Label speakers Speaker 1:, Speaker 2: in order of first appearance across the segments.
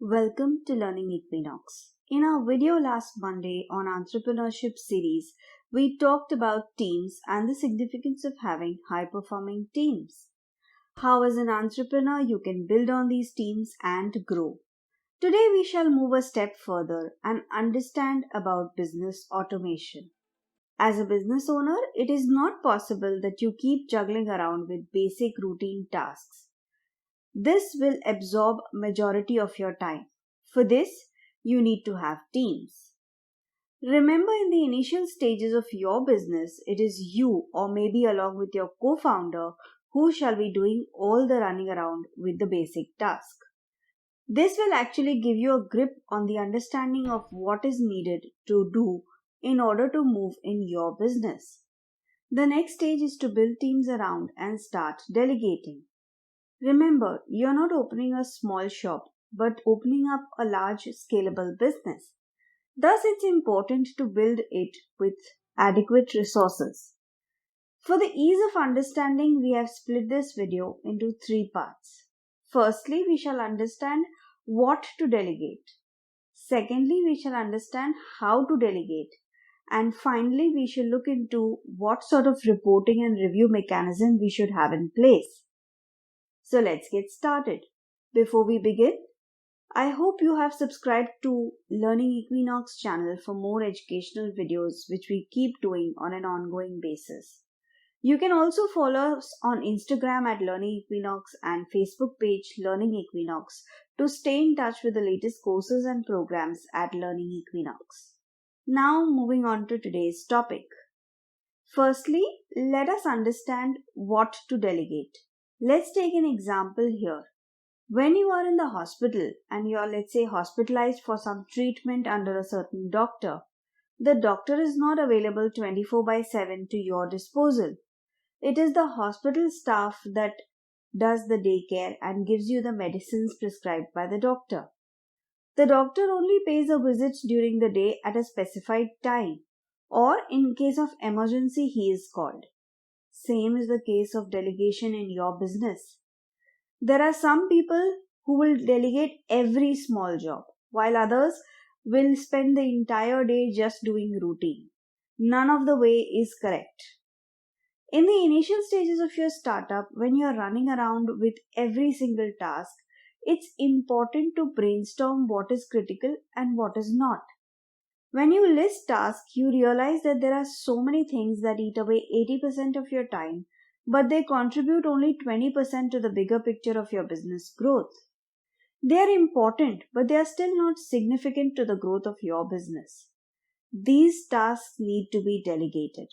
Speaker 1: Welcome to Learning Equinox. In our video last Monday on Entrepreneurship series, we talked about teams and the significance of having high performing teams. How, as an entrepreneur, you can build on these teams and grow. Today, we shall move a step further and understand about business automation. As a business owner, it is not possible that you keep juggling around with basic routine tasks. This will absorb majority of your time. For this, you need to have teams. Remember, in the initial stages of your business, it is you or maybe along with your co-founder who shall be doing all the running around with the basic task. This will actually give you a grip on the understanding of what is needed to do in order to move in your business. The next stage is to build teams around and start delegating. Remember, you're not opening a small shop, but opening up a large scalable business. Thus, it's important to build it with adequate resources. For the ease of understanding, we have split this video into three parts. Firstly, we shall understand what to delegate. Secondly, we shall understand how to delegate. And finally, we shall look into what sort of reporting and review mechanism we should have in place. So let's get started. Before we begin, I hope you have subscribed to Learning Equinox channel for more educational videos which we keep doing on an ongoing basis. You can also follow us on Instagram at Learning Equinox and Facebook page Learning Equinox to stay in touch with the latest courses and programs at Learning Equinox. Now moving on to today's topic. Firstly, let us understand what to delegate. Let's take an example here. When you are in the hospital and you are, let's say, hospitalized for some treatment under a certain doctor, the doctor is not available 24/7 to your disposal. It is the hospital staff that does the daycare and gives you the medicines prescribed by the doctor. The doctor only pays a visit during the day at a specified time, or in case of emergency, he is called. Same is the case of delegation in your business. There are some people who will delegate every small job, while others will spend the entire day just doing routine. None of the way is correct. In the initial stages of your startup, when you are running around with every single task, it's important to brainstorm what is critical and what is not. When you list tasks, you realize that there are so many things that eat away 80% of your time, but they contribute only 20% to the bigger picture of your business growth. They are important, but they are still not significant to the growth of your business. These tasks need to be delegated.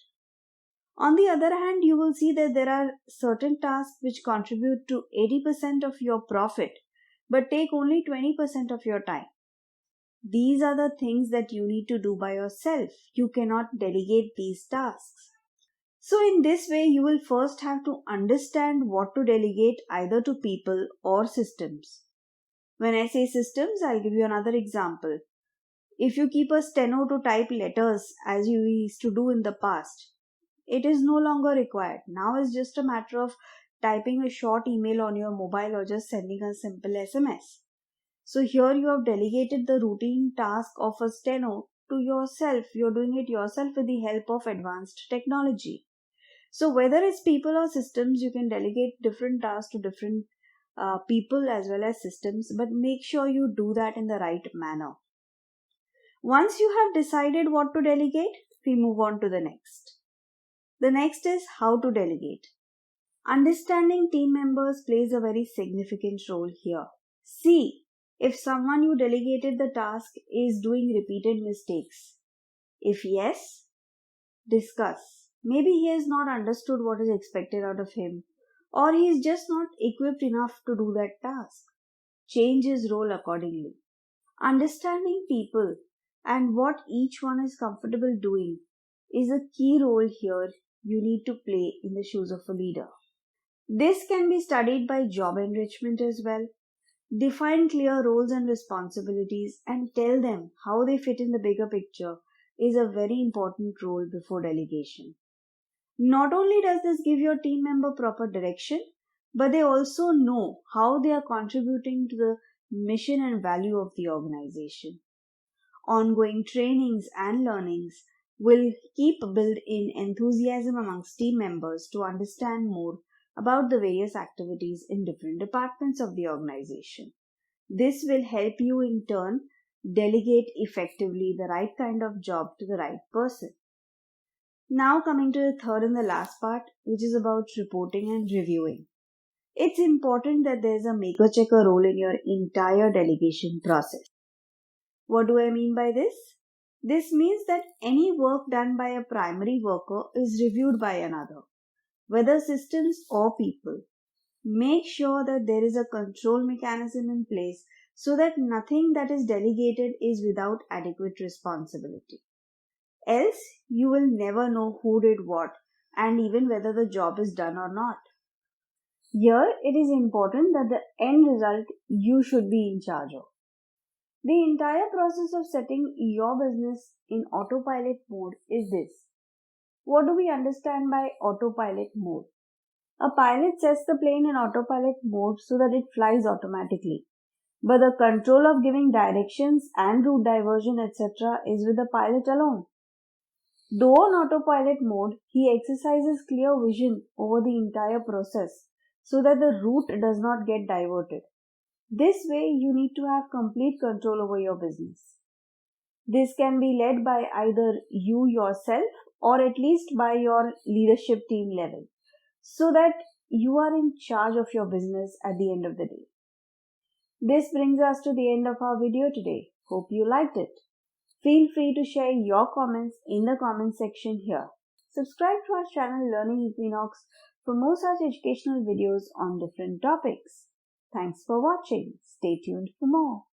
Speaker 1: On the other hand, you will see that there are certain tasks which contribute to 80% of your profit, but take only 20% of your time. These are the things that you need to do by yourself. You cannot delegate these tasks. So in this way, you will first have to understand what to delegate either to people or systems. When I say systems, I'll give you another example. If you keep a steno to type letters as you used to do in the past, it is no longer required. Now it's just a matter of typing a short email on your mobile or just sending a simple SMS. So here you have delegated the routine task of a steno to yourself. You're doing it yourself with the help of advanced technology. So whether it's people or systems, you can delegate different tasks to different people as well as systems, but make sure you do that in the right manner. Once you have decided what to delegate, we move on to the next. The next is how to delegate. Understanding team members plays a very significant role here. See if someone you delegated the task is doing repeated mistakes. If yes, discuss. Maybe he has not understood what is expected out of him, or he is just not equipped enough to do that task. Change his role accordingly. Understanding people and what each one is comfortable doing is a key role here you need to play in the shoes of a leader. This can be studied by job enrichment as well. Define clear roles and responsibilities and tell them how they fit in the bigger picture is a very important role before delegation. Not only does this give your team member proper direction, but they also know how they are contributing to the mission, and value of the organization. Ongoing trainings and learnings will keep build in enthusiasm amongst team members to understand more about the various activities in different departments of the organization. This will help you in turn delegate effectively the right kind of job to the right person. Now coming to the third and the last part, which is about reporting and reviewing. It's important that there's a maker checker role in your entire delegation process. What do I mean by this? This means that any work done by a primary worker is reviewed by another, whether systems or people. Make sure that there is a control mechanism in place so that nothing that is delegated is without adequate responsibility. Else, you will never know who did what and even whether the job is done or not. Here, it is important that the end result you should be in charge of. The entire process of setting your business in autopilot mode is this. What do we understand by autopilot mode? A pilot sets the plane in autopilot mode so that it flies automatically. But the control of giving directions and route diversion etc. is with the pilot alone. Though on autopilot mode, he exercises clear vision over the entire process so that the route does not get diverted. This way, you need to have complete control over your business. This can be led by either you yourself or at least by your leadership team level, so that you are in charge of your business at the end of the day. This brings us to the end of our video today. Hope you liked it. Feel free to share your comments in the comment section here. Subscribe to our channel Learning Equinox for more such educational videos on different topics. Thanks for watching. Stay tuned for more.